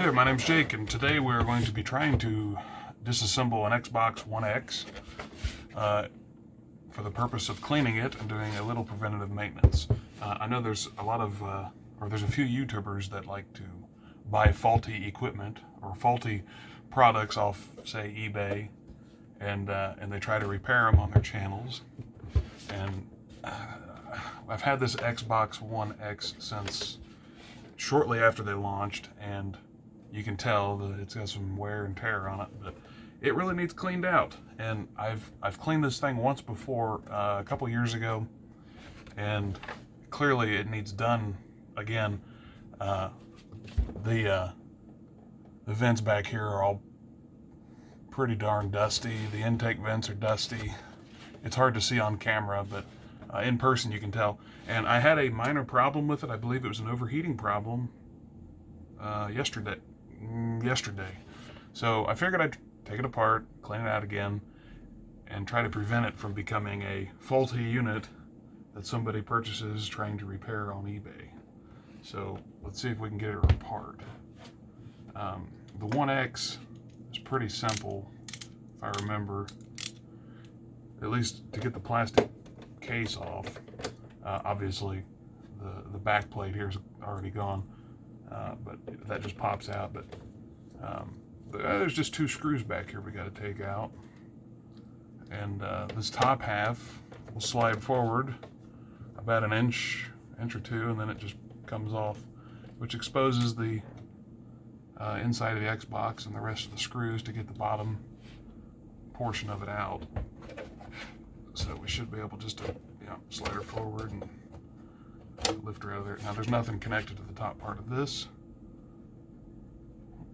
Hey there, my name's Jake, and today we're going to be trying to disassemble an Xbox One X for the purpose of cleaning it and doing a little preventative maintenance. I know there's a lot of, there's a few YouTubers that like to buy faulty equipment or faulty products off, say, eBay, and they try to repair them on their channels. And I've had this Xbox One X since shortly after they launched, and you can tell that it's got some wear and tear on it, but it really needs cleaned out. And I've cleaned this thing once before, a couple years ago, and clearly it needs done again. The vents back here are all pretty darn dusty. The intake vents are dusty. It's hard to see on camera, but in person you can tell. And I had a minor problem with it. I believe it was an overheating problem yesterday. So I figured I'd take it apart, clean it out again, and try to prevent it from becoming a faulty unit that somebody purchases trying to repair on eBay. So let's see if we can get it apart. The One X is pretty simple, if I remember, at least to get the plastic case off. Obviously the back plate here is already gone, but that just pops out. But there's just two screws back here we got to take out, and this top half will slide forward about an inch or two, and then it just comes off, which exposes the inside of the Xbox and the rest of the screws to get the bottom portion of it out. So we should be able just to slide her forward and lift her out of there. Now there's nothing connected to the top part of this,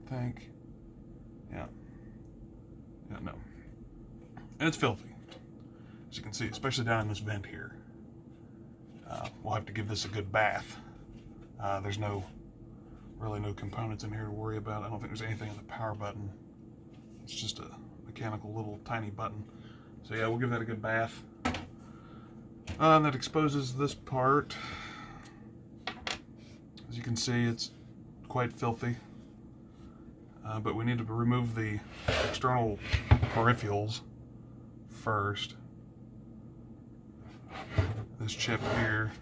I think. Yeah, no. And it's filthy, as you can see, especially down in this vent here. We'll have to give this a good bath. There's really no components in here to worry about. I don't think there's anything in the power button. It's just a mechanical little tiny button. So yeah, we'll give that a good bath. That exposes this part. As you can see, it's quite filthy. But we need to remove the external peripherals first. This chip here,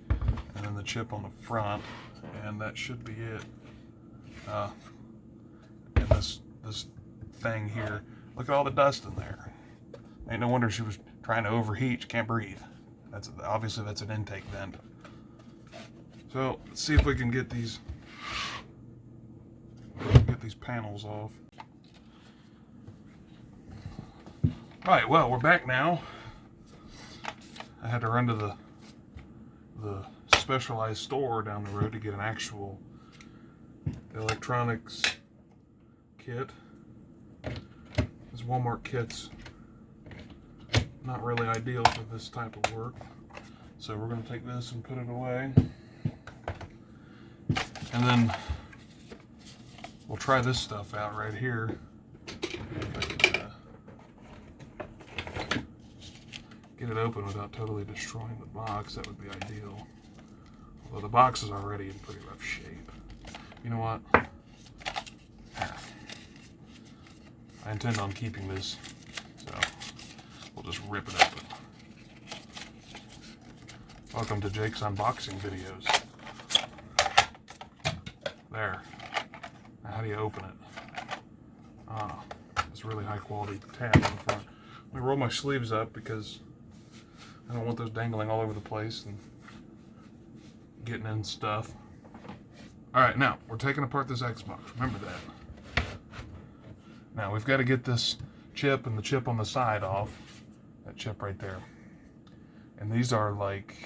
and then the chip on the front, and that should be it. And this thing here, look at all the dust in there. Ain't no wonder she was trying to overheat. She can't breathe. Obviously that's an intake vent. So let's see if we can get these panels off. Alright, well, we're back now. I had to run to the specialized store down the road to get an actual electronics kit. This Walmart kit's not really ideal for this type of work. So we're going to take this and put it away. And then we'll try this stuff out right here. If I can get it open without totally destroying the box, that would be ideal. Although the box is already in pretty rough shape. You know what? I intend on keeping this, so we'll just rip it open. Welcome to Jake's unboxing videos. There. Now how do you open it? It's really high quality tab on the front. Let me roll my sleeves up because I don't want those dangling all over the place and getting in stuff. Alright, now we're taking apart this Xbox. Remember that. Now we've got to get this chip and the chip on the side off. That chip right there. And these are like,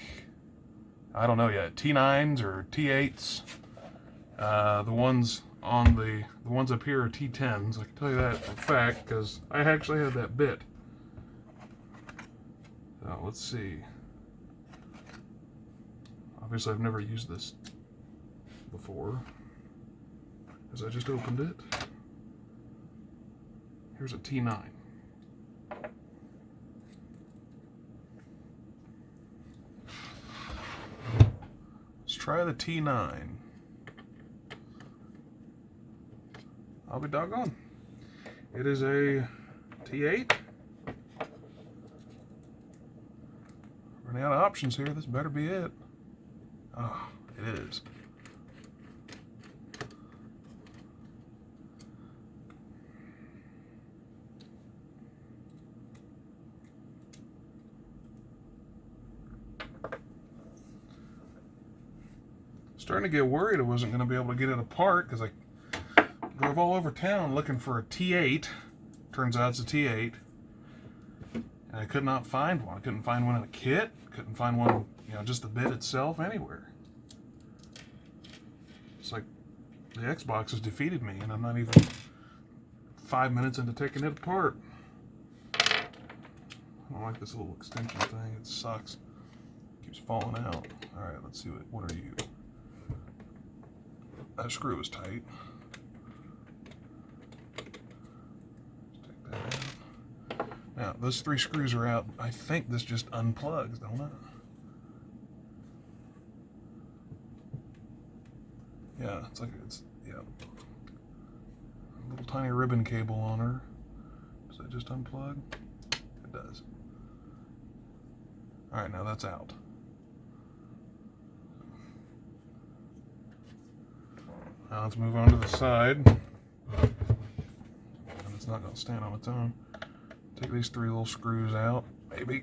I don't know yet, T9s or T8s. The ones up here are T10s. I can tell you that for a fact because I actually have that bit. So let's see. Obviously I've never used this before, as I just opened it. Here's a T9. Let's try the T9. I'll be doggone. It is a T8. Running out of options here. This better be it. Oh, it is. Starting to get worried I wasn't going to be able to get it apart because I drove all over town looking for a T8. Turns out it's a T8. And I could not find one. I couldn't find one in a kit. Couldn't find one, just the bit itself anywhere. It's like the Xbox has defeated me and I'm not even 5 minutes into taking it apart. I don't like this little extension thing. It sucks. It keeps falling out. Alright, let's see what are you? That screw is tight. Let's take that out. Now, those 3 screws are out. I think this just unplugs, don't it? Yeah, yeah. A little tiny ribbon cable on her. Does that just unplug? It does. Alright, now that's out. Now let's move on to the side. And it's not going to stand on its own. Take these 3 little screws out, maybe.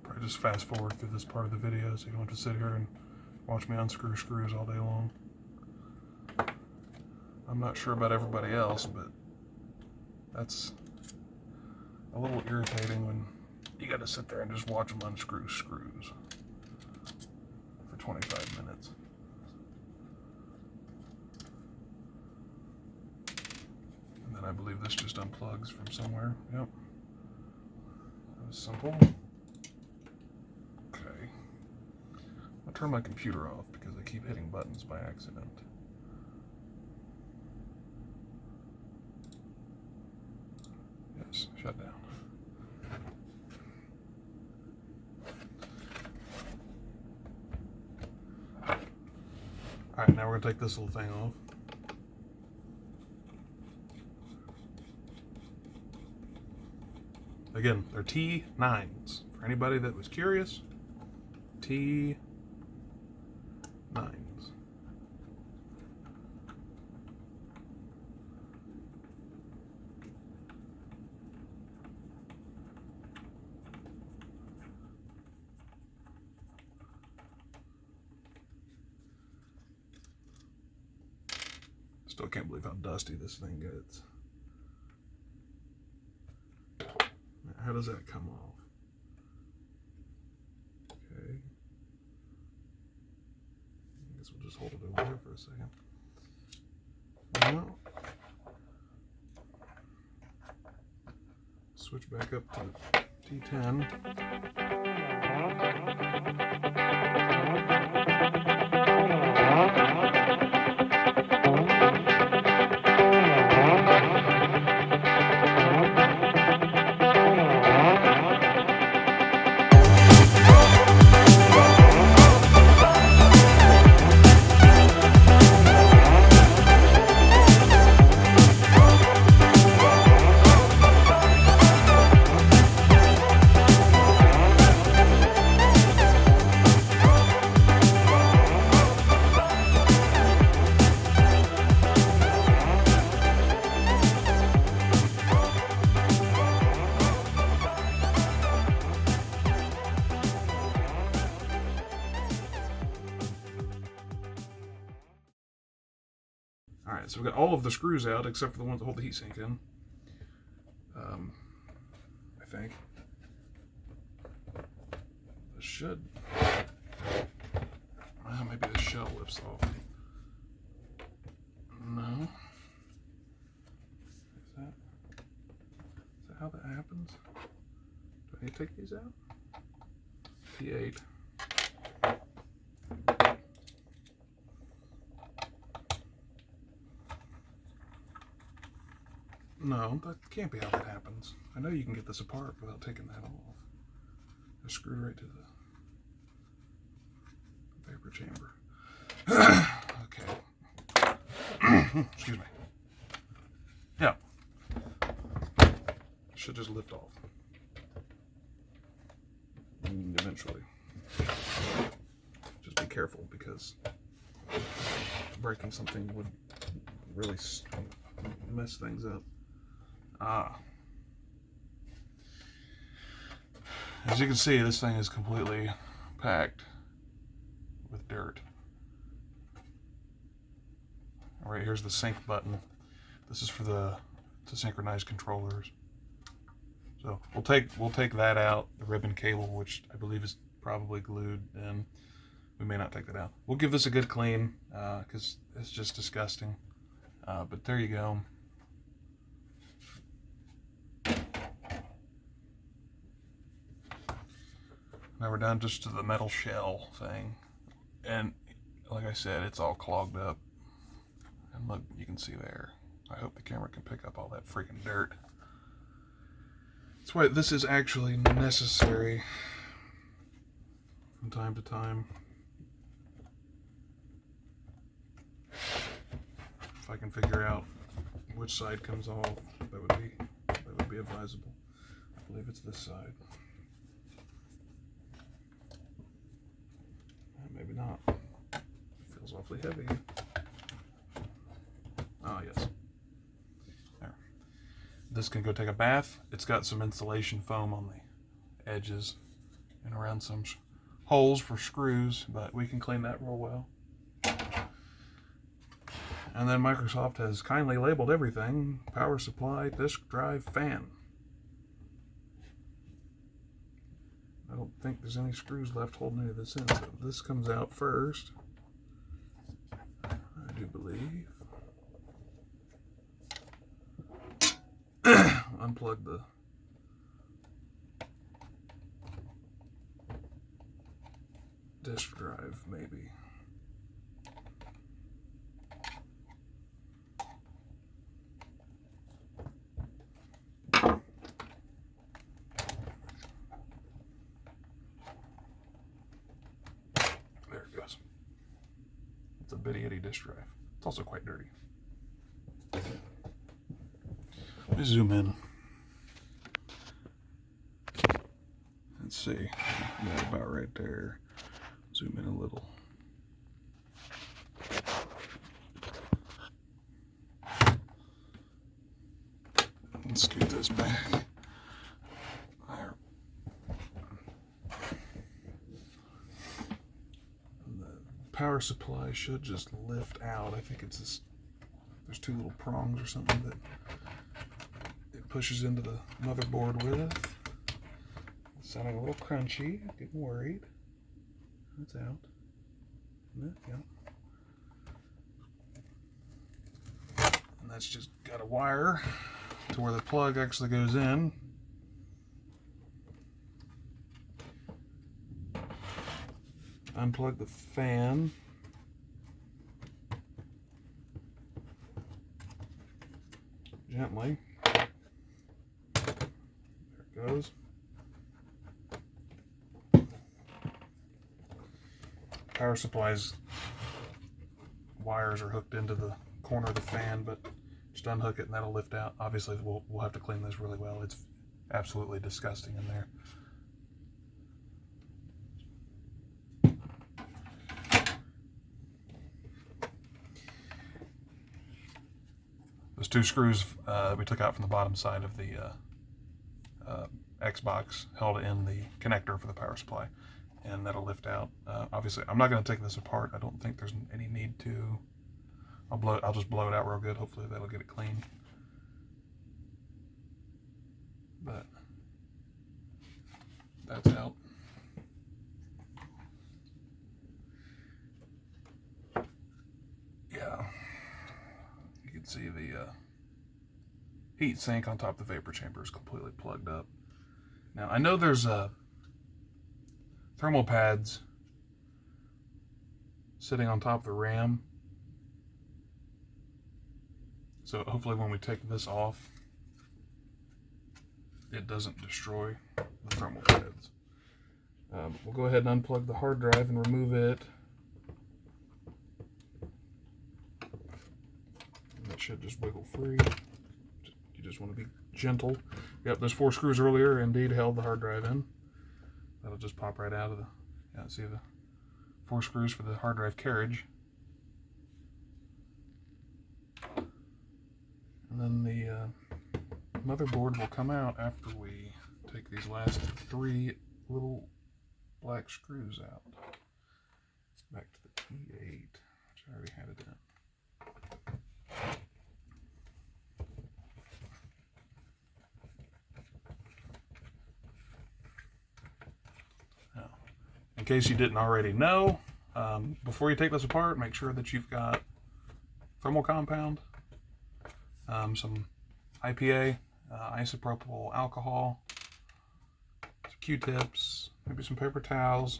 Probably just fast forward through this part of the video so you don't have to sit here and watch me unscrew screws all day long. I'm not sure about everybody else, but that's a little irritating when you got to sit there and just watch them unscrew screws for 25 minutes. And then I believe this just unplugs from somewhere. Yep. That was simple. Okay. I'll turn my computer off because I keep hitting buttons by accident. Shut down. Alright, now we're going to take this little thing off. Again, they're T9s. For anybody that was curious, T9s. Still can't believe how dusty this thing gets. How does that come off? Okay. I guess we'll just hold it over here for a second. Now, switch back up to T10. Alright, so we've got all of the screws out except for the ones that hold the heatsink in. I think. This should. Maybe the shell lifts off. No. Is that how that happens? Do I need to take these out? T8. No, that can't be how that happens. I know you can get this apart without taking that off. It's screwed right to the vapor chamber. Okay. Excuse me. Yeah. Should just lift off. Eventually. Just be careful, because breaking something would really mess things up. As you can see, this thing is completely packed with dirt. All right, here's the sync button. This is for to synchronize controllers. So we'll take that out, the ribbon cable, which I believe is probably glued in. We may not take that out. We'll give this a good clean, because it's just disgusting. But there you go. Now we're down just to the metal shell thing. And like I said, it's all clogged up. And look, you can see there. I hope the camera can pick up all that freaking dirt. That's why this is actually necessary from time to time. If I can figure out which side comes off, that would be advisable. I believe it's this side. Maybe not. It feels awfully heavy. Ah, yes. There. This can go take a bath. It's got some insulation foam on the edges and around some holes for screws, but we can clean that real well. And then Microsoft has kindly labeled everything: power supply, disk drive, fan. I don't think there's any screws left holding any of this in, so this comes out first, I do believe. Unplug the disk drive, maybe. It's a bitty itty disk drive. It's also quite dirty. Let me zoom in. Let's see. Yeah, about right there. Zoom in a little. Let's scoot this back. There. Power supply should just lift out. I think it's this, there's two little prongs or something that it pushes into the motherboard with. It's sounding a little crunchy, getting worried. That's out. Yeah. And that's just got a wire to where the plug actually goes in. Unplug the fan. Gently. There it goes. Power supply's wires are hooked into the corner of the fan, but just unhook it and that'll lift out. Obviously, we'll have to clean this really well. It's absolutely disgusting in there. Those two screws we took out from the bottom side of the Xbox held in the connector for the power supply, and that'll lift out. Obviously, I'm not going to take this apart. I don't think there's any need to. I'll just blow it out real good. Hopefully that'll get it clean. But that's out. Yeah. You can see the heat sink on top of the vapor chamber is completely plugged up. Now, I know there's thermal pads sitting on top of the RAM. So hopefully when we take this off, it doesn't destroy the thermal pads. We'll go ahead and unplug the hard drive and remove it. That should just wiggle free. You just want to be gentle. Yep, those 4 screws earlier indeed held the hard drive in. That'll just pop right out of the, yeah, see the 4 screws for the hard drive carriage. And then the motherboard will come out after we take these last 3 little black screws out. Back to the T8, which I already had it in. Now, in case you didn't already know, before you take this apart, make sure that you've got thermal compound, some IPA, isopropyl alcohol, some Q-tips, maybe some paper towels,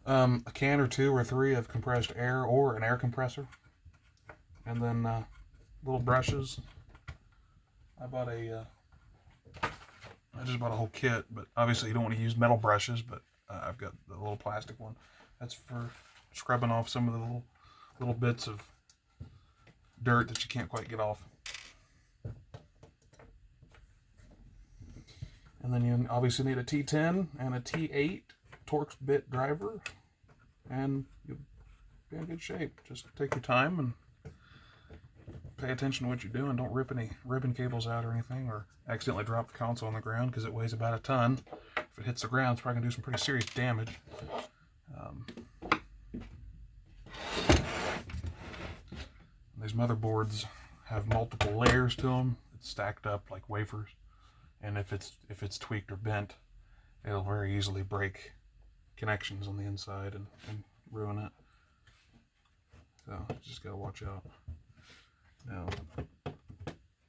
a can or 2 or 3 of compressed air or an air compressor, and then little brushes. I just bought a whole kit, but obviously you don't want to use metal brushes, but I've got the little plastic one. That's for scrubbing off some of the little bits of dirt that you can't quite get off. And then you obviously need a T10 and a T8 Torx bit driver, and you'll be in good shape. Just take your time and pay attention to what you're doing. Don't rip any ribbon cables out or anything, or accidentally drop the console on the ground, because it weighs about a ton. If it hits the ground, it's probably going to do some pretty serious damage. These motherboards have multiple layers to them. It's stacked up like wafers, and if it's tweaked or bent, it'll very easily break connections on the inside and ruin it. So you just gotta watch out. Now,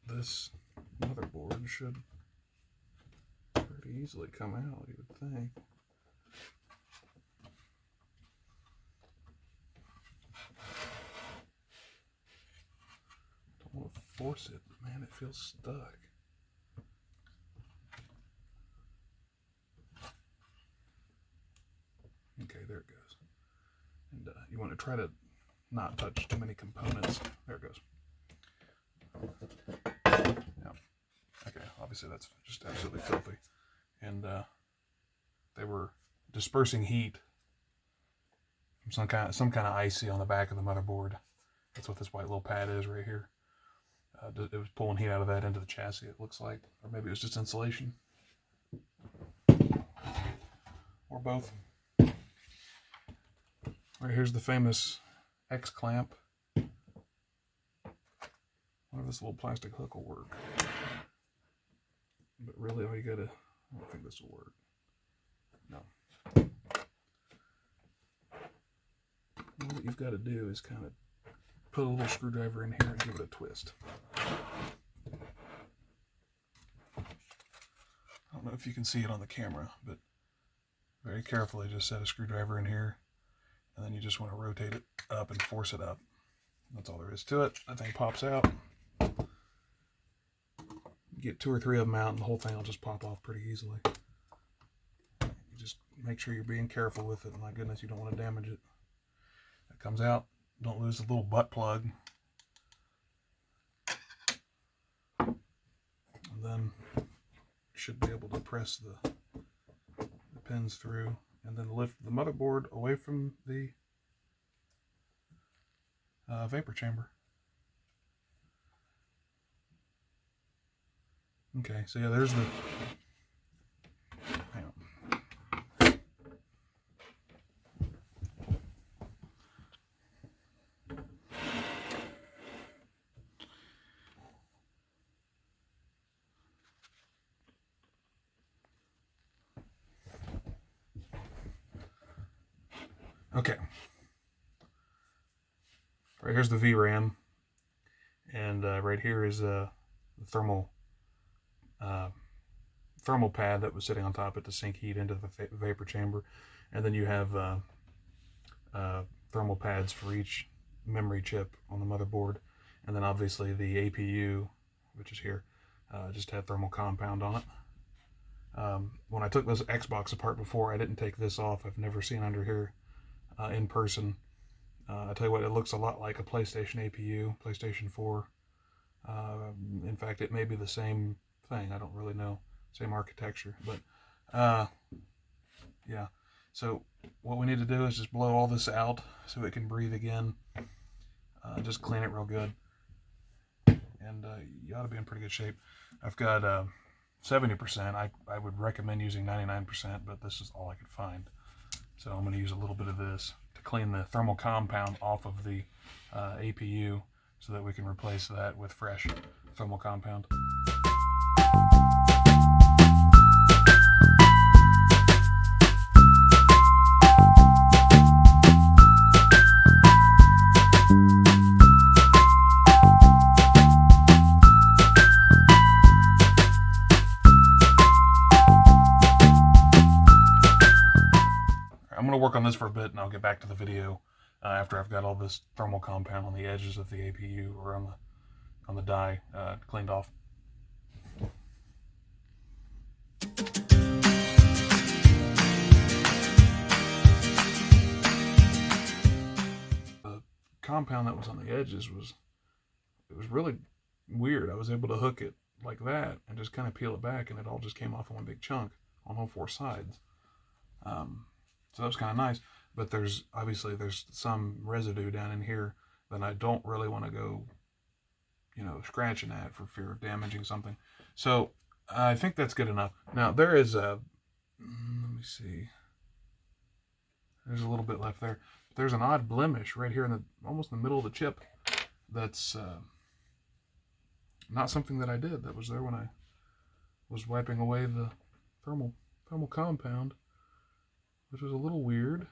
this motherboard should pretty easily come out, you would think. Don't want to force it, but man, it feels stuck. Okay, there it goes. And you want to try to not touch too many components. There it goes. Yeah. Okay, obviously that's just absolutely filthy. And they were dispersing heat from some kind of IC on the back of the motherboard. That's what this white little pad is right here. It was pulling heat out of that into the chassis, it looks like. Or maybe it was just insulation. Or both. Right, here's the famous X clamp. I wonder if this little plastic hook will work. But really, all you gotta, I don't think this will work. No. All that you've got to do is kind of put a little screwdriver in here and give it a twist. I don't know if you can see it on the camera, but very carefully just set a screwdriver in here, and then you just want to rotate it up and force it up. That's all there is to it. That thing pops out. You get 2 or 3 of them out and the whole thing will just pop off pretty easily. You just make sure you're being careful with it. My goodness, you don't want to damage it. That comes out. Don't lose the little butt plug. And then you should be able to press the pins through and then lift the motherboard away from the vapor chamber. Okay, so yeah, there's the, hang on. Okay, right here's the VRAM, and right here is the thermal pad that was sitting on top of it to sink heat into the vapor chamber, and then you have thermal pads for each memory chip on the motherboard, and then obviously the APU, which is here, just had thermal compound on it. When I took this Xbox apart before, I didn't take this off. I've never seen under here in person. I tell you what, it looks a lot like a PlayStation APU, PlayStation 4. In fact, it may be the same thing. I don't really know. Same architecture. But, yeah. So what we need to do is just blow all this out so it can breathe again. Just clean it real good. And you ought to be in pretty good shape. I've got 70%. I would recommend using 99%, but this is all I could find. So I'm going to use a little bit of this to clean the thermal compound off of the APU so that we can replace that with fresh thermal compound. I'm going to work on this for a bit and I'll get back to the video after I've got all this thermal compound on the edges of the APU or on the die cleaned off. The compound that was on the edges was really weird. I was able to hook it like that and just kind of peel it back, and it all just came off in one big chunk on all four sides. So that was kind of nice, but there's some residue down in here that I don't really want to go, scratching at for fear of damaging something. So I think that's good enough. Now there is let me see. There's a little bit left there. There's an odd blemish right here almost in the middle of the chip. That's not something that I did. That was there when I was wiping away the thermal compound, which was a little weird.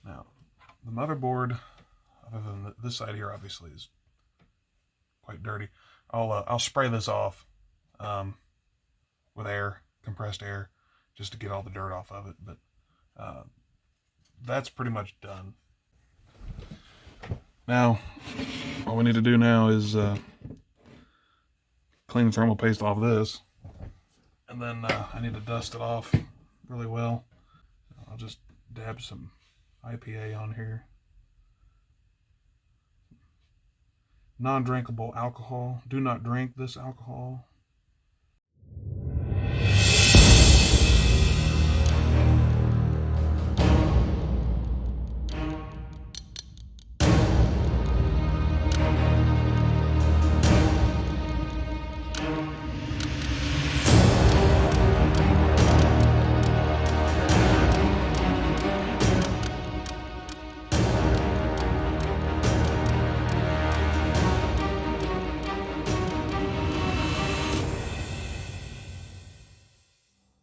Now, the motherboard, other than this side here, obviously is quite dirty. I'll spray this off with air, compressed air, just to get all the dirt off of it. But that's pretty much done. Now, all we need to do now is clean the thermal paste off this, and then I need to dust it off really well. I'll just dab some IPA on here. Non-drinkable alcohol. Do not drink this alcohol.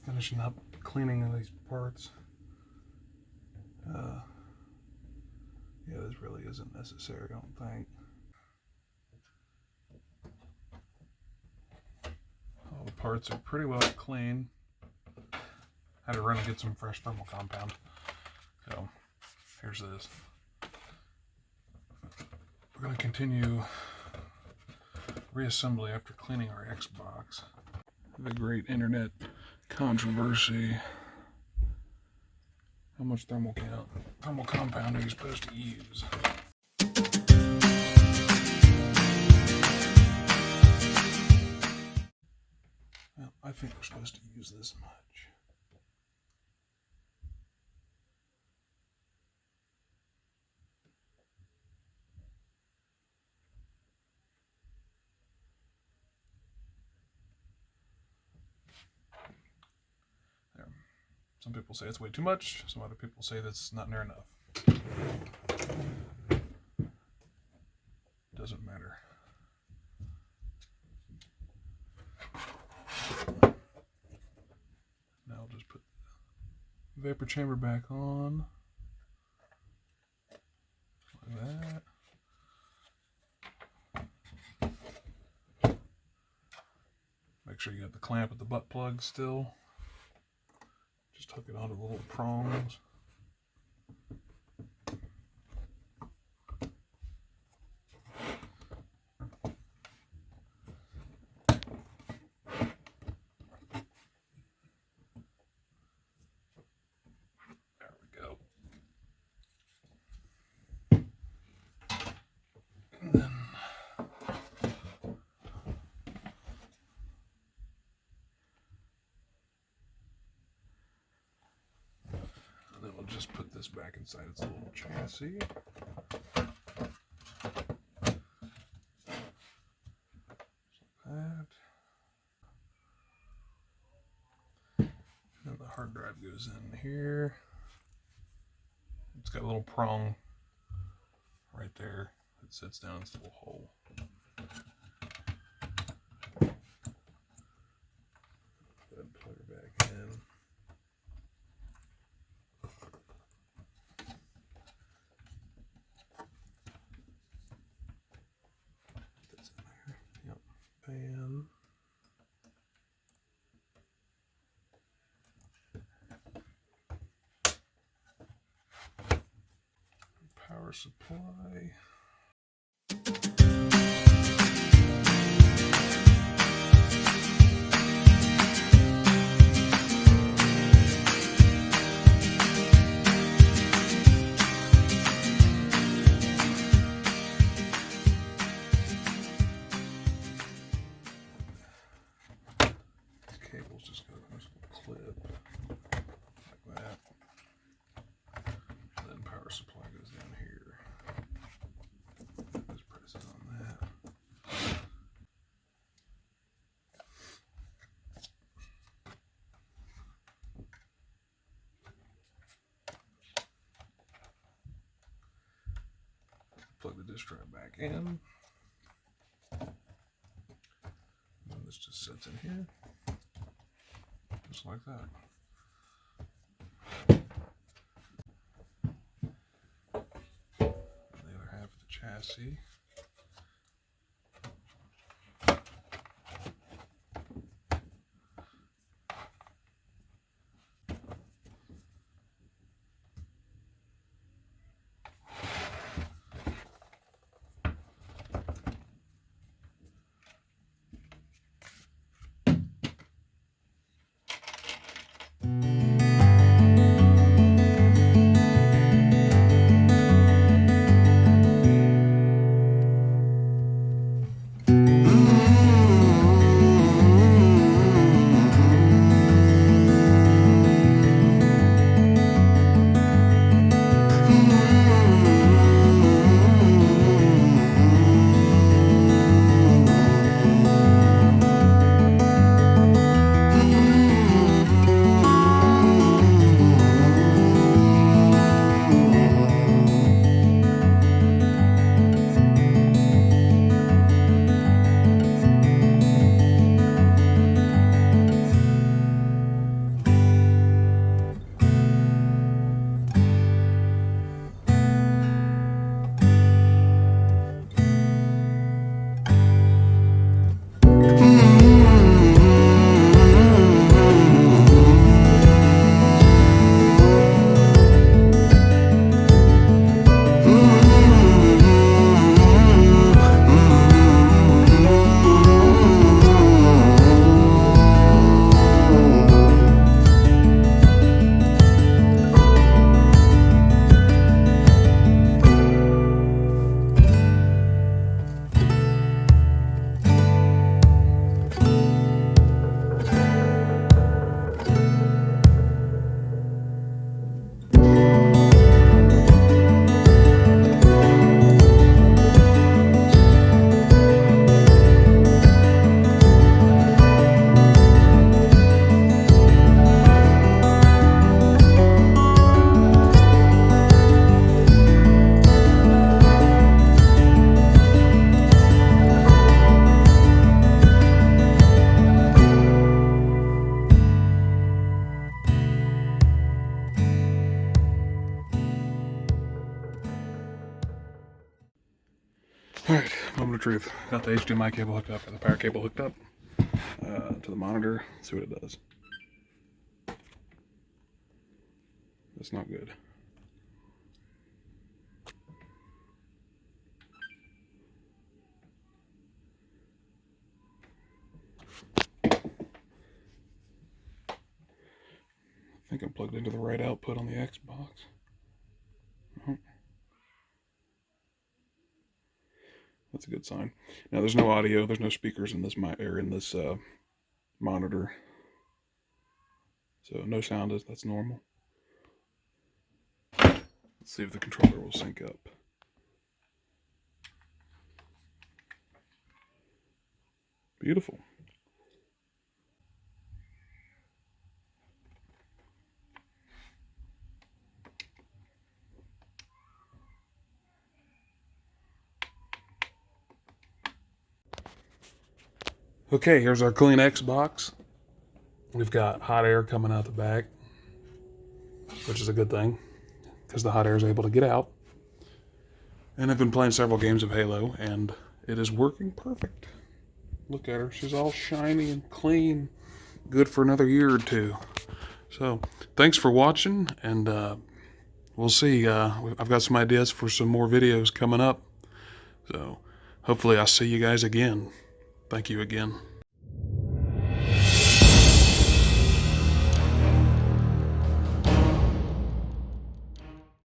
Finishing up cleaning of these parts. Yeah, this really isn't necessary, I don't think. All the parts are pretty well clean. Had to run and get some fresh thermal compound. So, here's this. We're going to continue reassembly after cleaning our Xbox. The great internet controversy. How much thermal compound are you supposed to use? Well, I think we're supposed to use this much. There. Some people say it's way too much. Some other people say that's not near enough. Doesn't matter. Now I'll just put the vapor chamber back on. Like that. Make sure you got the clamp at the butt plug still. hook it onto the little prongs. There we go. And then we'll just put this back inside its little chassis. That. And the hard drive goes in here. It's got a little prong right there that sits down in this little hole. Go ahead and plug her back in. That's in there. Yep. Fan. Power supply. These cables just go in this little clip like that. And then power supply goes down here. Just press it on that. Plug the disk drive back in. And this just sits in here. Just like that. The other half of the chassis. Alright, moment of truth. Got the HDMI cable hooked up and the power cable hooked up to the monitor. Let's see what it does. That's not good. I think I'm plugged into the right output on the Xbox. Oh. That's a good sign. Now there's no audio, there's no speakers in this monitor. So no sound, that's normal. Let's see if the controller will sync up. Beautiful. Okay, here's our clean Xbox. We've got hot air coming out the back, which is a good thing, because the hot air is able to get out. And I've been playing several games of Halo, and it is working perfect. Look at her. She's all shiny and clean. Good for another year or two. So, thanks for watching, and we'll see. I've got some ideas for some more videos coming up. So, hopefully I'll see you guys again. Thank you again.